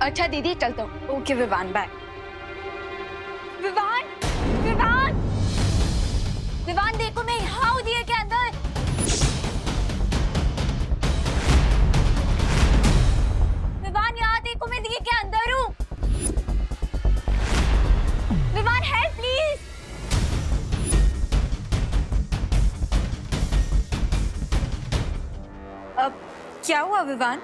अच्छा दीदी चलता हूँ। Okay Vivaan, bye. विवान, विवान, विवान देखो मैं यहाँ हूँ दिए के अंदर। विवान यहाँ देखो मैं दिए के अंदर हूँ। Vivaan help please. अब क्या हुआ विवान?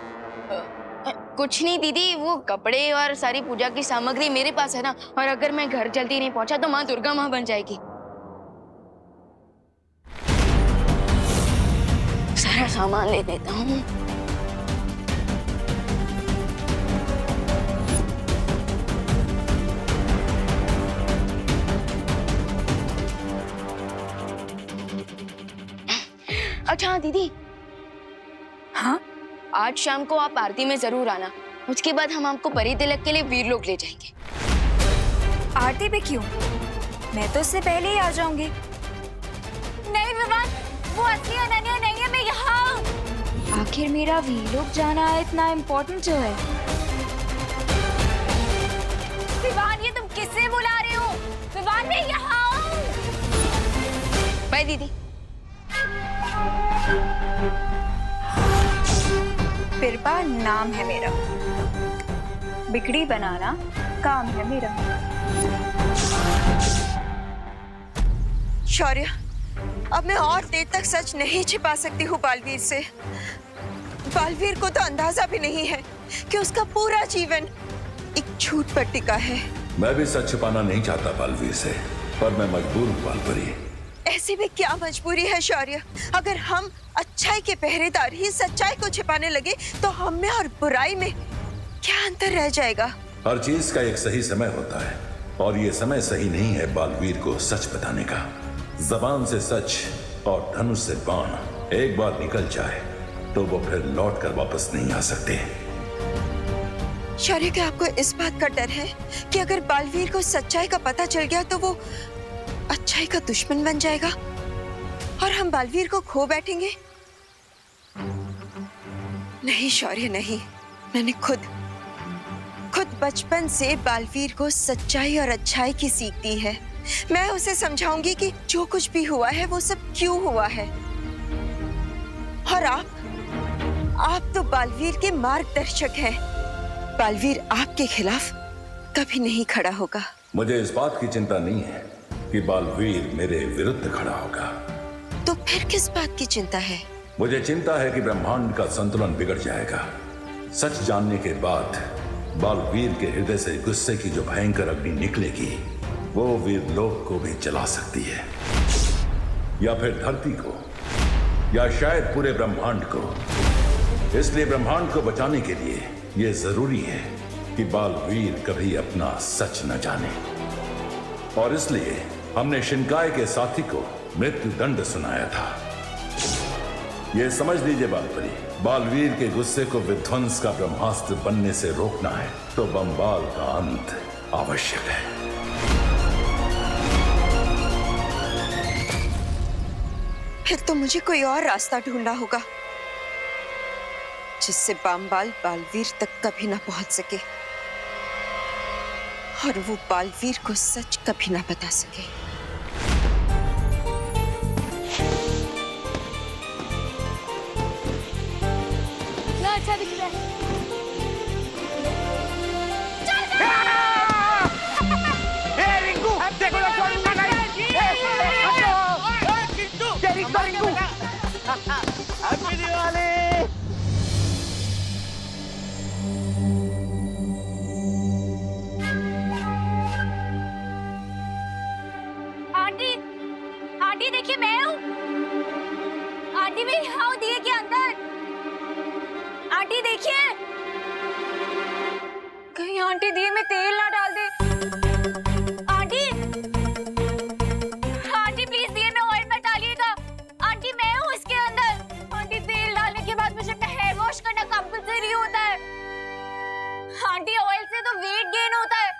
कुछ नहीं दीदी, वो कपड़े और सारी पूजा की सामग्री मेरे पास है ना, और अगर मैं घर जल्दी नहीं पहुंचा तो माँ दुर्गा माँ बन जाएगी। सारा सामान ले लेता हूँ। अच्छा हाँ दीदी। हाँ, आज शाम को आप आरती में जरूर आना। उसके बाद हम आपको परी तिलक के लिए वीरलोक ले जाएंगे। आरती पे क्यों? मैं तो उससे पहले ही आ जाऊंगी। नहीं विवान, वो असली अनन्या नहीं है, मैं यहाँ हूँ। आखिर मेरा वीरलोक जाना इतना इम्पोर्टेंट जो है? विवान ये तुम किससे बुला रहे हो? विवान मैं यहाँ हूँ। बाय दीदी। कृपा नाम है मेरा, बिगड़ी बनाना काम है मेरा। शौर्य, अब मैं और देर तक सच नहीं छिपा सकती हूँ बालवीर से। बालवीर को तो अंदाजा भी नहीं है कि उसका पूरा जीवन एक झूठ पर टिका है। मैं भी सच छिपाना नहीं चाहता बालवीर से, पर मैं मजबूर हूँ बालपरी। ऐसी भी क्या मजबूरी है शौर्य? अगर हम अच्छाई के पहरेदार ही सच्चाई को छिपाने लगे तो हम में और बुराई में क्या अंतर रह जाएगा? हर चीज का एक सही समय होता है, और ये समय सही नहीं है बालवीर को सच बताने का। जबान से सच और धनुष से बाण एक बार निकल जाए तो वो फिर लौट कर वापस नहीं आ सकते। शौर्य, क्या आपको इस बात का डर है कि अगर बालवीर को सच्चाई का पता चल गया तो वो अच्छाई का दुश्मन बन जाएगा और हम बालवीर को खो बैठेंगे? नहीं शौर्य, नहीं। मैंने खुद बचपन से बालवीर को सच्चाई और अच्छाई की सीख दी है। मैं उसे समझाऊंगी कि जो कुछ भी हुआ है वो सब क्यों हुआ है। और आप तो बालवीर के मार्गदर्शक हैं। बालवीर आपके खिलाफ कभी नहीं खड़ा होगा। मुझे इस बात की चिंता नहीं है कि बालवीर मेरे विरुद्ध खड़ा होगा। तो फिर किस बात की चिंता है? मुझे चिंता है कि ब्रह्मांड का संतुलन बिगड़ जाएगा। सच जानने के बाद बालवीर के हृदय से गुस्से की जो भयंकर अग्नि निकलेगी वो वीरलोक को भी जला सकती है, या फिर धरती को, या शायद पूरे ब्रह्मांड को। इसलिए ब्रह्मांड को बचाने के लिए यह जरूरी है कि बालवीर कभी अपना सच न जाने। और इसलिए हमने शिनकाय के साथी को मृत्यु दंड सुनाया था। यह समझ लीजिए बालपरी, बालवीर के गुस्से को विध्वंस का ब्रह्मास्त्र बनने से रोकना है तो बंबाल का अंत आवश्यक है। फिर तो मुझे कोई और रास्ता ढूंढना होगा जिससे बंबाल बालवीर तक कभी ना पहुंच सके और वो बालवीर को सच कभी ना बता सके। ना अच्छा दिख रहा है। रिंकू, देखो ना छोड़ूंगा नहीं। Rinku, happy Diwali. Aunty, aunty देखिए मैं हूँ। आंटी मैं यहाँ हूँ दिए के अंदर। आंटी देखिए, कहीं आंटी दिए में तेल ना डाल दे। आंटी, आंटी प्लीज दिए में ऑयल मत डालिएगा। आंटी मैं हूँ इसके अंदर। आंटी तेल डालने के बाद मुझे अपना हेयर वॉश करना कंपल्सरी होता है। आंटी ऑयल से तो वेट गेन होता है।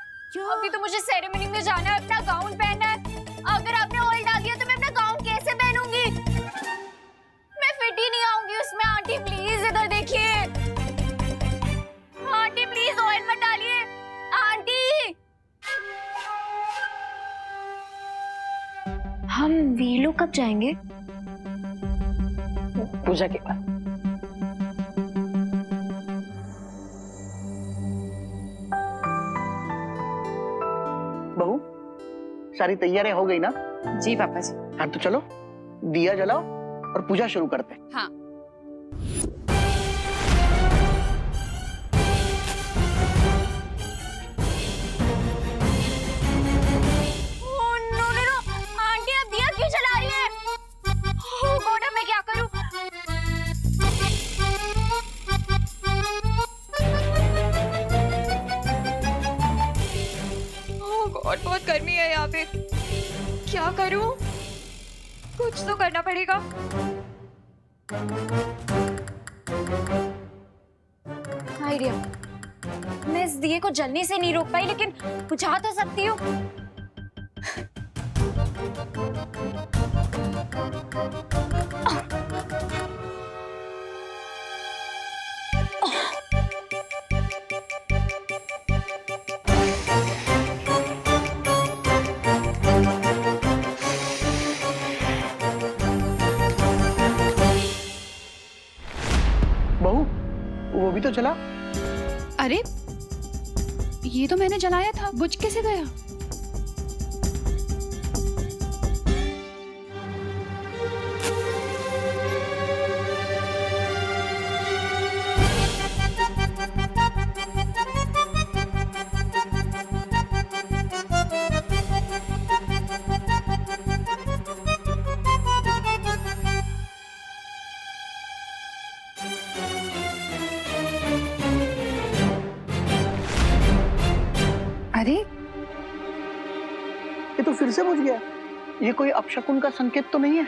अभी तो मुझे सेरेमनी में जाना है, अपना गाउन पहनना है। अगर आपने ऑयल डाल दिया तो मैं अपना गाउन कैसे पहनूंगी? मैं फिट ही नहीं आऊंगी उसमें। आंटी प्लीज इधर देखिए। आंटी प्लीज ऑयल मत डालिए। हम वीर लोग कब जाएंगे? पूजा के बाद। बहू, सारी तैयारियां हो गई ना? जी पापा जी। हाँ तो चलो दिया जलाओ और पूजा शुरू करते हैं। हाँ। आंटी अब दिया क्यों जला रही है? ओह गॉड, मैं क्या करूं? ओह गॉड, बहुत गर्मी है यहाँ पे। क्या करूं? कुछ तो करना पड़ेगा। आइडिया। मैं इस दिए को जलने से नहीं रोक पाई, लेकिन बुझा तो सकती हूँ। बहू, वो भी तो चला। अरे ये तो मैंने जलाया था, बुझ कैसे गया? अरे ये तो फिर से बुझ गया। ये कोई अपशकुन का संकेत तो नहीं है?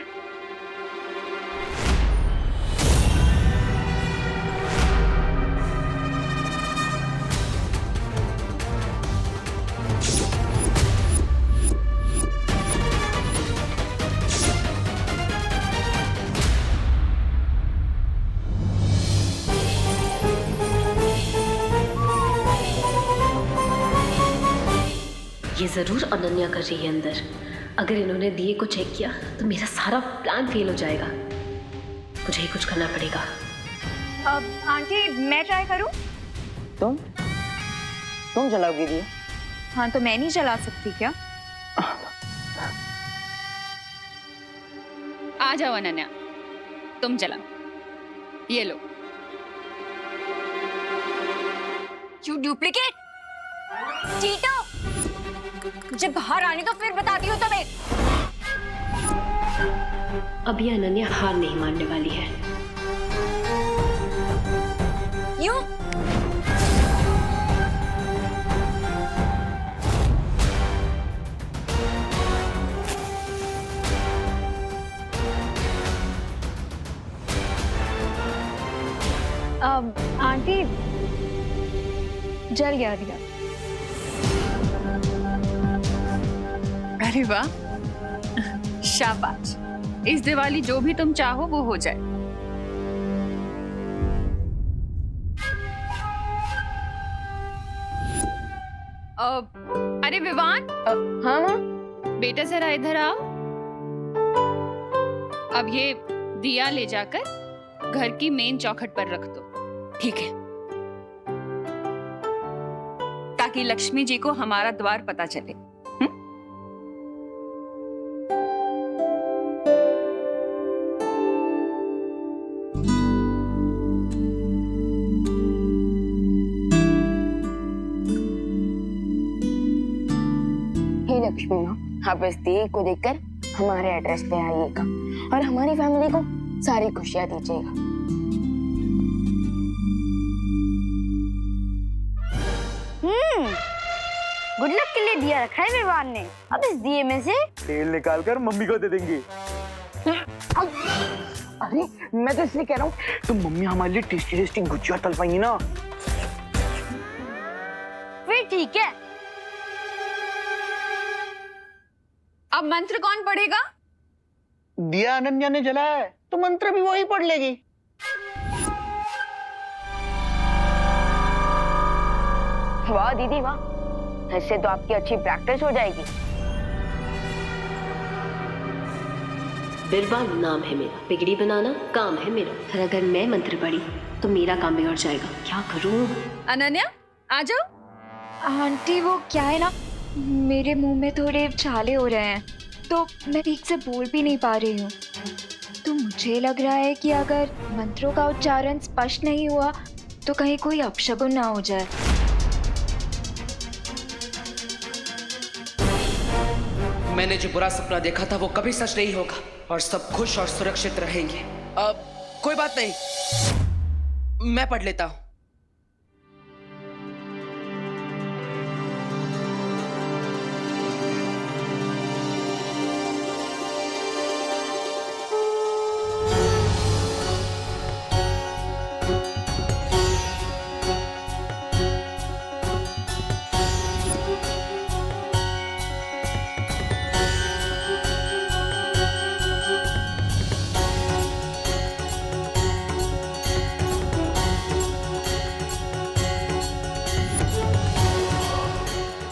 ये जरूर अनन्या कर रही है अंदर। अगर इन्होंने दिए को चेक किया तो मेरा सारा प्लान फेल हो जाएगा। मुझे ही कुछ करना पड़ेगा। आंटी मैं ट्राई करूं? तुम जलाओगी दिया? हाँ तो मैं नहीं जला सकती क्या? आ जाओ अनन्या, तुम जलाओ। ये लो। You duplicate चीटो। जब बाहर आने तो फिर बताती हूँ तुम्हें। अब ये अनन्या हार नहीं मानने वाली है। यूं? आंटी जल गया दिया। अरे वाह, शाबाश। इस दिवाली जो भी तुम चाहो वो हो जाए। अरे विवान। हाँ माँ। बेटा जरा इधर आओ। अब ये दिया ले जाकर घर की मेन चौखट पर रख दो। ठीक है, ताकि लक्ष्मी जी को हमारा द्वार पता चले। हे लक्ष्मी माँ, आप इस दिए को देखकर हमारे एड्रेस पे आइएगा और हमारी फैमिली को सारी खुशियां दीजिएगा। गुड लक के लिए दिया रखा है विवान ने। अब इस दिए में से तेल निकाल कर मम्मी को दे देंगे। अरे मैं तो इसलिए कह रहा हूँ, तो मम्मी हमारे लिए टेस्टी टेस्टी गुजिया तल पाएंगी ना। फिर ठीक है। अब मंत्र कौन पढ़ेगा? दिया अनन्या ने जलाया है तो मंत्र भी वही पढ़ लेगी। वाह दीदी वाह, इससे तो आपकी अच्छी प्रैक्टिस हो जाएगी। बिरबा नाम है मेरा, बिगड़ी बनाना काम है मेरा। फिर अगर मैं मंत्र पढ़ी तो मेरा काम बिगड़ जाएगा। क्या करूं? अनन्या आ जाओ। आंटी वो क्या है ना, मेरे मुंह में थोड़े छाले हो रहे हैं तो मैं ठीक से बोल भी नहीं पा रही हूँ। तो मुझे लग रहा है कि अगर मंत्रों का उच्चारण स्पष्ट नहीं हुआ तो कहीं कोई अपशगुन ना हो जाए। मैंने जो बुरा सपना देखा था वो कभी सच नहीं होगा और सब खुश और सुरक्षित रहेंगे। अब कोई बात नहीं, मैं पढ़ लेता हूं।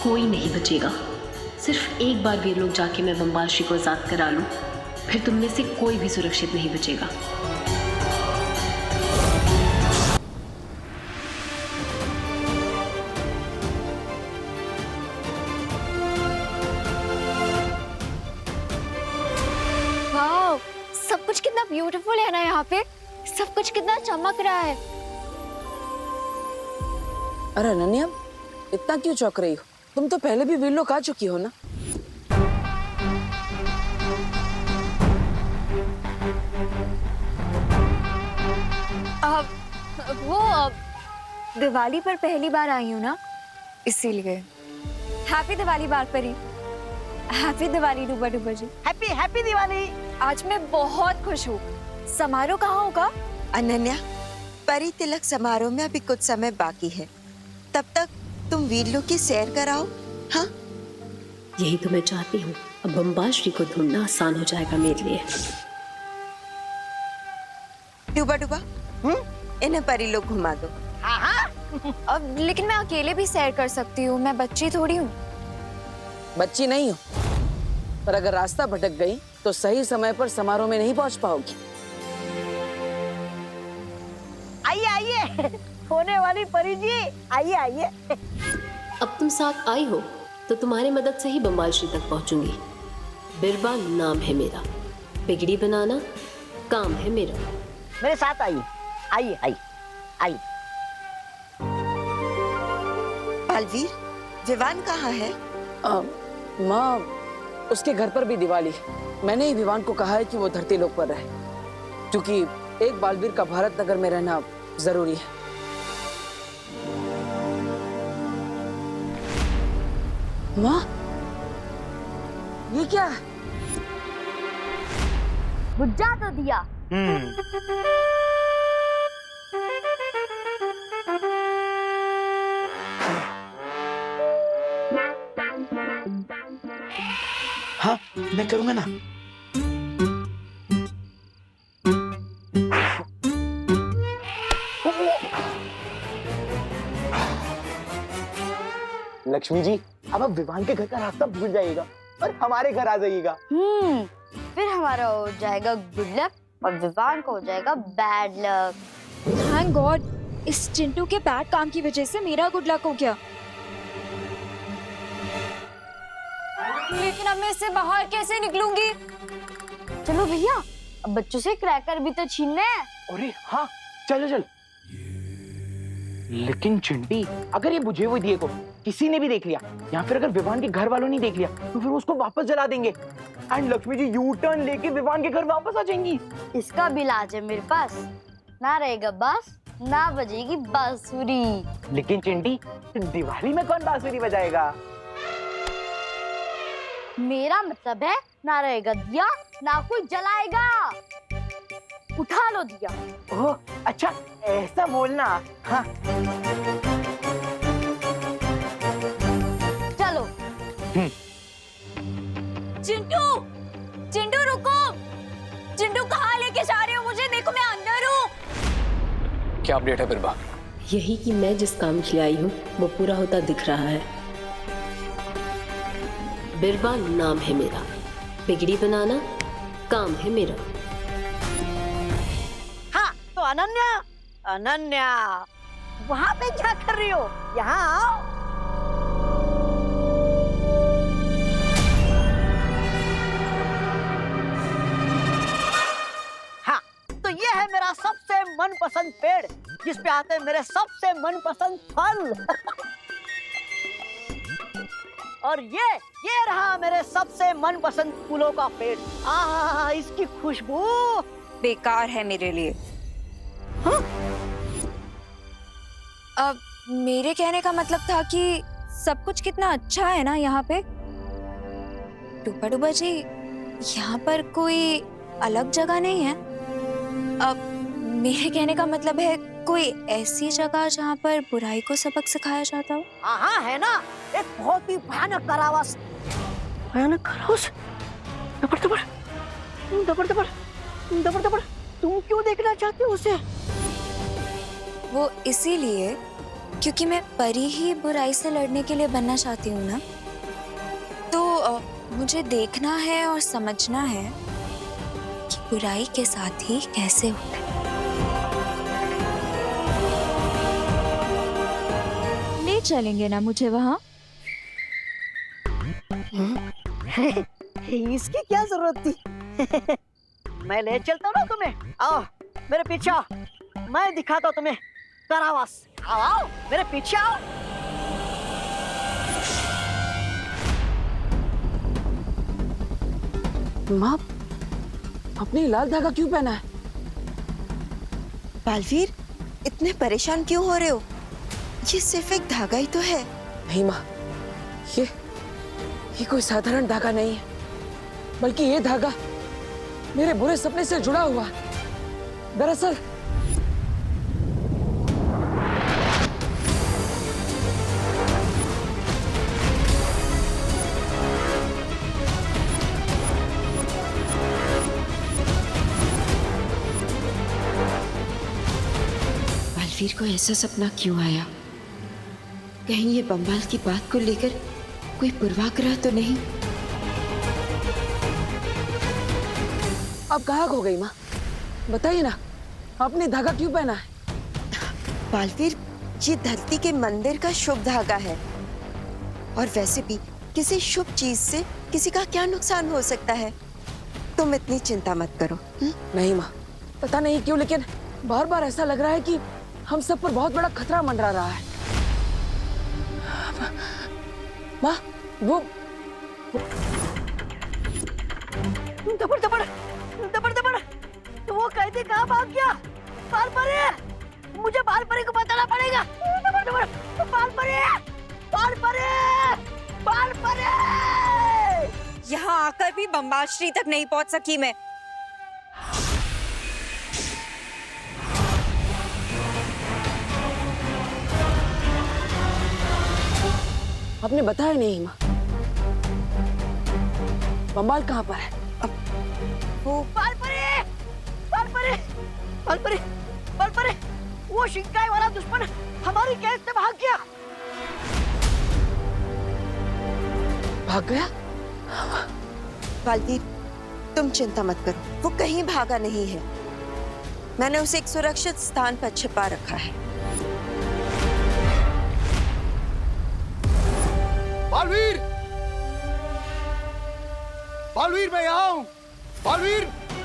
कोई नहीं बचेगा। सिर्फ एक बार वीर लोग जाके मैं बम्बालश्री को आजाद करा लूं, फिर तुम में से कोई भी सुरक्षित नहीं बचेगा। वाओ, सब कुछ कितना ब्यूटीफुल है ना यहाँ पे, सब कुछ कितना चमक रहा है। अरे अनन्या, इतना क्यों चौंक रही हो? तुम तो पहले भी वीरलोक आ चुकी हो ना। दिवाली पर पहली बार आई हूँ ना, इसीलिए। हैप्पी दिवाली बार परी। हैप्पी दिवाली डूबा डूबा जी। Happy happy Diwali. आज मैं बहुत खुश हूँ। समारोह कहाँ होगा? अनन्या, परी तिलक समारोह में अभी कुछ समय बाकी है, तब तक तुम वीरलोक की सैर कराओ। हाँ, यही तो मैं चाहती हूँ। अब बम्बालश्री को ढूंढना आसान हो जाएगा मेरे लिए। डूबा डूबा, इन्हें परी लोग घुमा दो। अब लेकिन मैं अकेले भी सैर कर सकती हूँ, मैं बच्ची थोड़ी हूँ। बच्ची नहीं हो, पर अगर रास्ता भटक गई तो सही समय पर समारोह में नहीं पहुंच पाओगी। आइए आइए, होने वाली परी जी, आइए आइए। अब तुम साथ आई हो तो तुम्हारी मदद से ही बम्बालश्री तक पहुंचूंगी। बिरबा नाम है मेरा, बिगड़ी बनाना काम है मेरा। मेरे साथ आइए, आइए आइए आइए। बालवीर, विवान कहाँ है? माँ, उसके घर पर भी दिवाली है। मैंने ही विवान को कहा है कि वो धरती लोक पर रहे, क्योंकि एक बालवीर का भारत नगर में रहना जरूरी है। माँ, ये क्या है? बुझा तो दिया। हाँ, मैं करूंगा ना। लक्ष्मी जी, अब आप विवान के घर का रास्ता भूल जाइएगा और हमारे घर आ जाइएगा। फिर हमारा हो जाएगा गुड लक और विवान को हो जाएगा बैड लक। थैंक गॉड, इस चिंटू के बैड काम की वजह से मेरा गुड लक हो गया। लेकिन अब मैं इससे बाहर कैसे निकलूंगी? चलो भैया, अब बच्चों से क्रैकर भी तो छीनने हैं। अरे हाँ, चलो चल। लेकिन चिंटी, अगर ये बुझे हुए दिए को किसी ने भी देख लिया या फिर अगर विवान के घर वालों ने देख लिया तो फिर उसको वापस जला देंगे and Lakshmi ji U turn लेके विवान के घर वापस आ जाएंगी। इसका भी इलाज है मेरे पास। ना रहेगा बांस, ना बजेगी बांसुरी। लेकिन चिंटी, दिवाली में कौन बांसुरी बजाएगा? मेरा मतलब है ना रहेगा दिया, ना कोई जलाएगा। उठा लो दिया। ओह अच्छा, ऐसा बोलना। हाँ चलो। चिंटू, चिंटू रुको। चिंटू कहाँ लेके जा रहे हो मुझे? देखो मैं अंदर हूँ। क्या अपडेट है बिरबा? यही कि मैं जिस काम के लिए आई हूँ वो पूरा होता दिख रहा है। बिरबा नाम है मेरा, बिगड़ी बनाना काम है मेरा। हाँ तो अनन्या, अनन्या वहां पे क्या कर रही हो? यहाँ आओ। हाँ तो ये है मेरा सबसे मनपसंद पेड़, जिस पे आते हैं मेरे सबसे मनपसंद फल। और ये रहा मेरे सबसे मनपसंद फूलों का पेड़। आहा, इसकी खुशबू बेकार है मेरे लिए। हाँ? अब मेरे कहने का मतलब था कि सब कुछ कितना अच्छा है ना यहाँ पे। डूबा डूबा जी, यहाँ पर कोई अलग जगह नहीं है। अब मेरे कहने का मतलब है कोई ऐसी जगह जहाँ पर बुराई को सबक सिखाया जाता हो। हाँ है ना, एक बहुत ही भयानक कारावास। भयानक कारावास? दबड़ दबड़ दबड़ दबड़ दबड़ दबड़, तुम क्यों देखना चाहते हो उसे? वो इसीलिए क्योंकि मैं परी ही बुराई से लड़ने के लिए बनना चाहती हूँ ना। तो मुझे देखना है और समझना है कि बुराई के साथ ही कैसे होता है। ले चलेंगे ना मुझे वहाँ? इसकी क्या जरूरत थी? मैं ले चलता हूँ ना तुम्हें। आओ मेरे पीछे आओ, मैं दिखाता हूँ तुम्हें कारावास। आओ आओ मेरे पीछे आओ। माँ, अपनी लाल धागा क्यों पहना है? बालवीर, इतने परेशान क्यों हो रहे हो? ये सिर्फ एक धागा ही तो है। नहीं माँ, ये कोई साधारण धागा नहीं है, बल्कि ये धागा मेरे बुरे सपने से जुड़ा हुआ है। दरअसल बालवीर को ऐसा सपना क्यों आया? कहीं ये बम्बाल की बात को लेकर कोई पूर्वाग्रह तो नहीं? अब कहाँ खो गई माँ? बताइए ना, आपने धागा क्यों पहना है? बालवीर, ये धरती के मंदिर का शुभ धागा है, और वैसे भी किसी शुभ चीज से किसी का क्या नुकसान हो सकता है? तुम इतनी चिंता मत करो। नहीं माँ, पता नहीं क्यों, लेकिन बार बार ऐसा लग रहा है कि हम सब पर बहुत बड़ा खतरा मंडरा रहा है। माँ, वो दबड़ दबड़ दबड़ दबड़, तो वो कैदी कहाँ भाग गया? बाल परे, मुझे बाल परे को बताना पड़ेगा। दबड़ दबड़, बाल परे, बाल परे, बाल परे। यहाँ आकर भी बम्बाश्री तक नहीं पहुँच सकी मैं। आपने बताया नहीं माँ, बम्बाल कहाँ पर है? वो बाल परे, बाल परे, बाल परे, बाल परे, वो शिकाई वाला दुश्मन हमारी कैद से भाग गया। भाग गया? बालवीर, तुम चिंता मत करो, वो कहीं भागा नहीं है। मैंने उसे एक सुरक्षित स्थान पर छिपा रखा है। बालवीर, बालवीर, मैं यहाँ हूँ। बालवीर,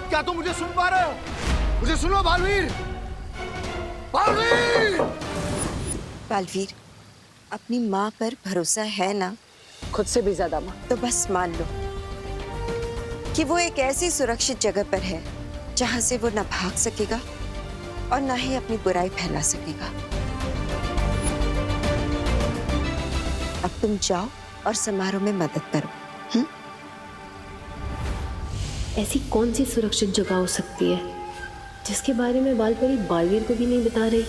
क्या तुम मुझे सुन पा रहे हो? मुझे सुनो बालवीर, बालवीर। बालवीर, अपनी माँ पर भरोसा है ना? खुद से भी ज्यादा माँ। तो बस मान लो कि वो एक ऐसी सुरक्षित जगह पर है जहाँ से वो न भाग सकेगा और न ही अपनी बुराई फैला सकेगा। अब तुम जाओ और समारोह में मदद करो। ऐसी कौन सी सुरक्षित जगह हो सकती है जिसके बारे में बालपरी बालवीर को भी नहीं बता रही?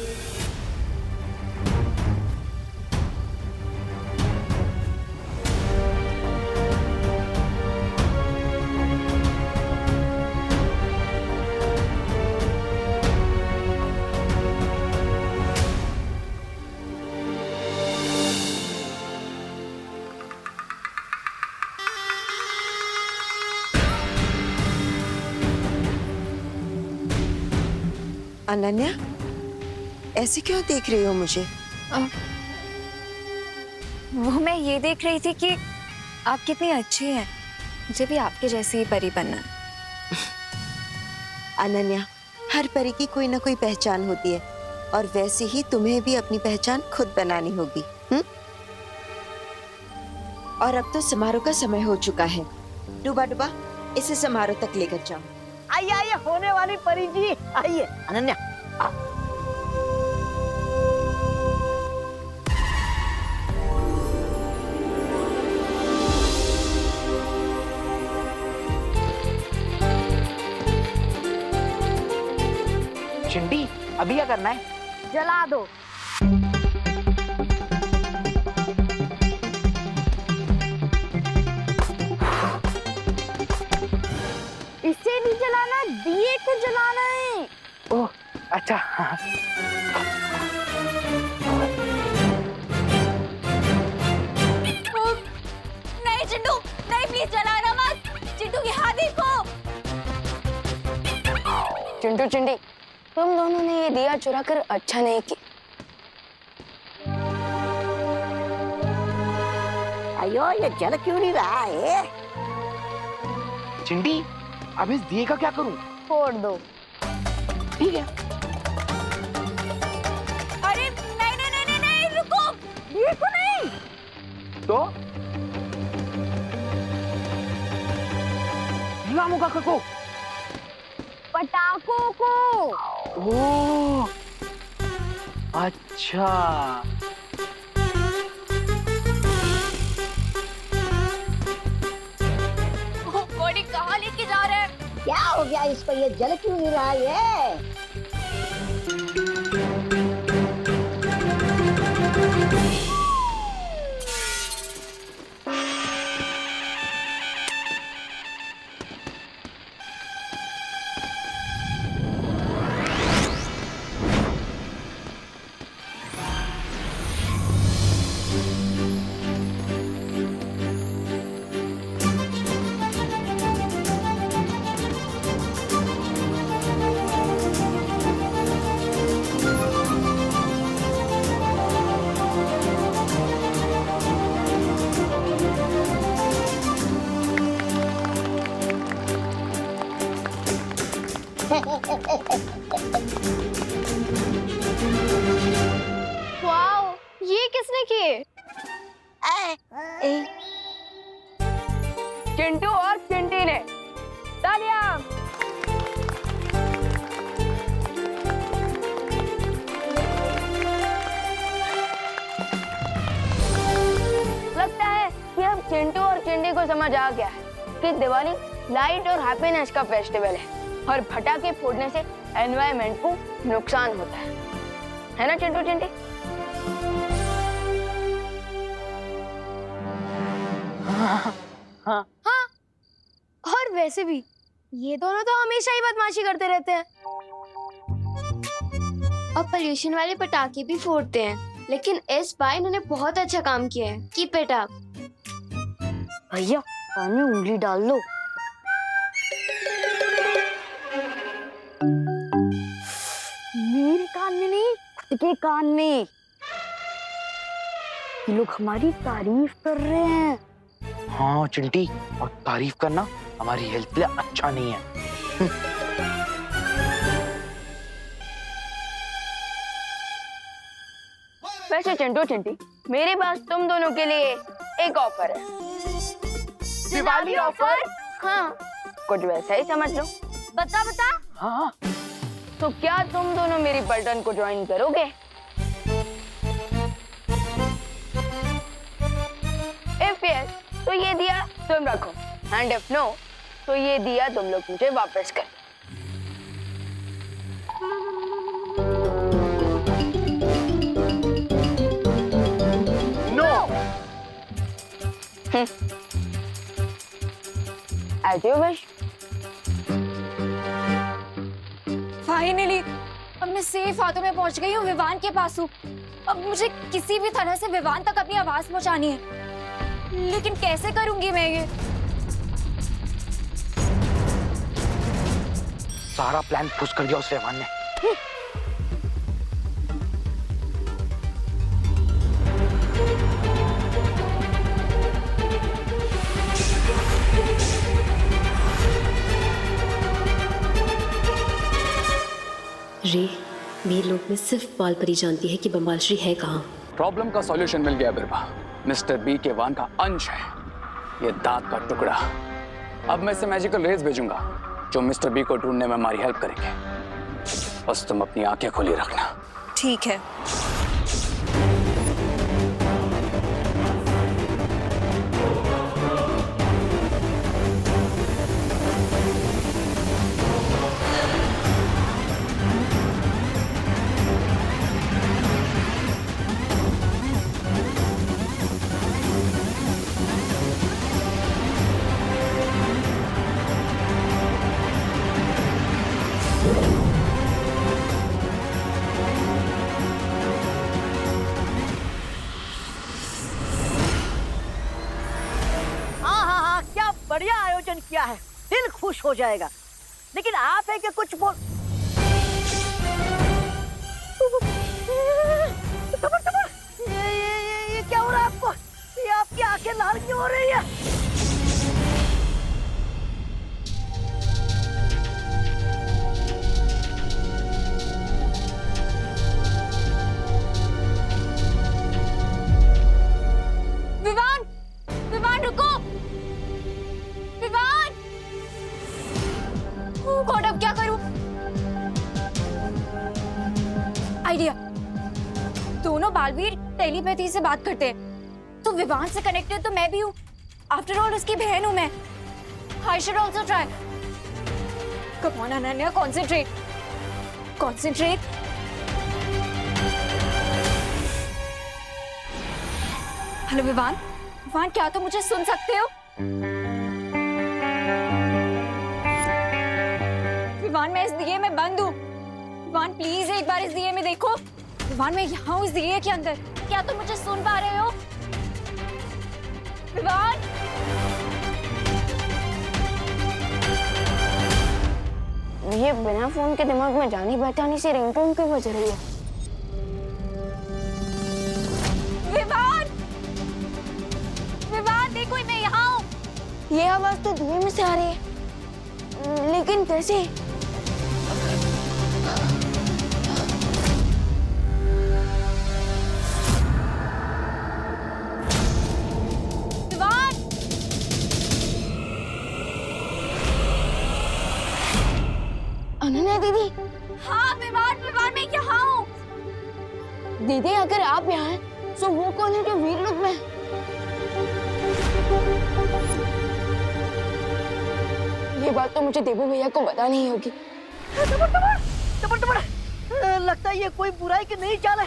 अनन्या, ऐसे क्यों देख रही हो मुझे? वो मैं ये देख रही थी कि आप कितनी अच्छी हैं। मुझे भी आपके जैसी ही परी बनना है। अनन्या, हर परी की कोई ना कोई पहचान होती है और वैसे ही तुम्हें भी अपनी पहचान खुद बनानी होगी। और अब तो समारोह का समय हो चुका है। डुबा डुबा इसे समारोह तक लेकर जाओ। आइए आइए होने वाली परी जी, आइए। अनन्या चिंटी, अभी क्या करना है? जला दो। इसे नहीं जलाना, दिए को जलाना है। ओह अच्छा। हाँ। नहीं चिंटू, नहीं प्लीज जलाना मत। चिंटू यहाँ देखो। चिंटू चिंटी, तुम दोनों ने ये दिया चुरा कर अच्छा नहीं किया। अयो ये जल क्यों नहीं रहा है? चिंटी, अब इस दिए का क्या करूं? फोड़ दो। ठीक है। अरे नहीं नहीं नहीं नहीं, नहीं रुको। दिए को नहीं तो लामू का को। पटाखों को। ओह अच्छा। बॉडी कहाँ लेके जा रहे हैं? क्या हो गया इसको? ये जल क्यों नहीं रहा है? वाओ, ये किसने किए? चिंटू और चिंटी ने। तालियां। लगता है कि अब चिंटू और चिंटी को समझ आ गया है कि दिवाली लाइट और हैप्पीनेस का फेस्टिवल है और पटाखे फोड़ने से एनवायरनमेंट को नुकसान होता है ना चिंटू चिंटी? हाँ। और वैसे भी ये दोनों तो हमेशा ही बदमाशी करते रहते हैं और पोल्यूशन वाले पटाखे भी फोड़ते हैं, लेकिन इस बार इन्होंने बहुत अच्छा काम किया है। Keep it up. भैया कान में उंगली डाल लो। मेरे कान में नहीं, खुद के कान में। ये लोग हमारी तारीफ कर रहे हैं। हाँ चिंटी, और तारीफ करना हमारी हेल्थ के लिए अच्छा नहीं है। वैसे चिंटू चिंटी, मेरे पास तुम दोनों के लिए एक ऑफर है। दिवाली ऑफर? हाँ, कुछ वैसा ही समझ लो। बता बता। हाँ। तो क्या तुम दोनों मेरी पलटन को ज्वाइन करोगे? इफ यस, तो ये दिया तुम रखो, एंड इफ नो, तो ये दिया तुम लोग मुझे वापस कर। No. As you wish. Finally अब मैं सेफ हाथों में पहुंच गई हूँ, विवान के पास हूँ। अब मुझे किसी भी तरह से विवान तक अपनी आवाज पहुंचानी है, लेकिन कैसे करूंगी मैं ये? सारा प्लान फुस कर दिया उस विवान ने। रे, वीर लोक में सिर्फ बालपरी जानती है कि बम्बालश्री है कहाँ। प्रॉब्लम का सॉल्यूशन मिल गया बिरबा। मिस्टर बी के वाहन का अंश है ये दांत का टुकड़ा। अब मैं इसे मैजिकल रेज भेजूंगा जो मिस्टर बी को ढूंढने में हमारी हेल्प करेंगे। बस तुम अपनी आंखें खोली रखना। ठीक है। बढ़िया आयोजन किया है, दिल खुश हो जाएगा। लेकिन आप है कि कुछ बोल। ये क्या हो रहा है आपको? ये आपकी आंखें लाल क्यों हो रही है? विवान, विवान रुको। विवान, ओह गॉड, अब क्या करूं? आइडिया। दोनों बालवीर टेलीपैथी से बात करते हैं, तो विवान से कनेक्टेड तो मैं भी हूँ। आफ्टर ऑल उसकी बहन हूँ मैं। I should also try. Come on Ananya, concentrate, concentrate. Hello Vivaan, Vivaan क्या तुम मुझे सुन सकते हो? विवान मैं इस दिए में बंद हूँ। विवान प्लीज एक बार इस दिए में देखो। विवान मैं यहाँ हूँ इस दिए के अंदर। क्या तुम मुझे सुन पा रहे हो? विवान, ये बिना फोन के दिमाग में जानी बैठानी से रिंगटोन क्यों बज रही है? विवान, विवान देखो मैं यहाँ हूँ। ये आवाज तो धुएं में से आ रही है, लेकिन कैसे? विवान, अनन्या दीदी। हाँ विवान, विवान मैं यहाँ हूँ। दीदी अगर आप यहाँ हैं, तो वो कौन है जो वीर लोक में? ये बात तो मुझे देवू भैया को बतानी ही होगी। लगता है ये कोई बुराई की नई चाल है।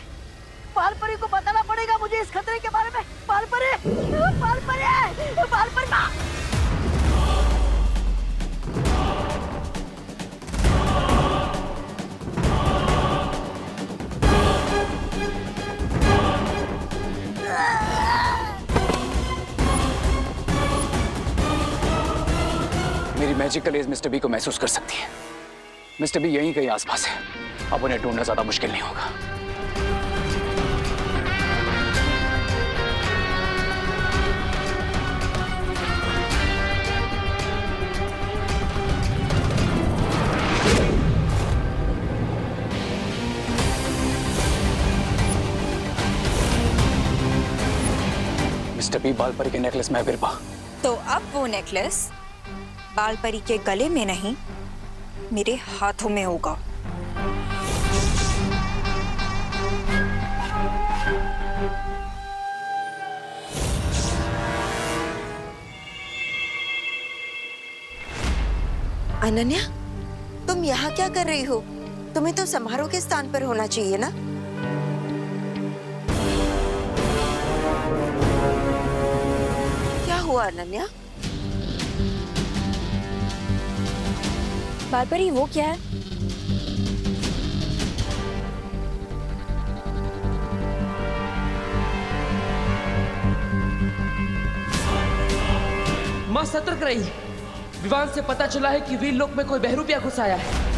बालपरी को बताना पड़ेगा मुझे इस खतरे के बारे में। बालपरी, बालपरी, बालपरी माँ। मेरी मैजिकल एज मिस्टर बी को महसूस कर सकती है। मिस्टर बी यहीं कहीं आसपास है। अब उन्हें ढूंढना ज्यादा मुश्किल नहीं होगा। मिस्टर बी, बालपरी के नेकलेस में है बिरबा। तो अब वो नेकलेस बालपरी के गले में नहीं, मेरे हाथों में होगा। अनन्या, तुम यहाँ क्या कर रही हो? तुम्हें तो समारोह के स्थान पर होना चाहिए ना? क्या हुआ अनन्या? बालपरी वो क्या है? माँ सतर्क रही। विवान से पता चला है कि वीर लोक में कोई बहरूपिया घुस आया है।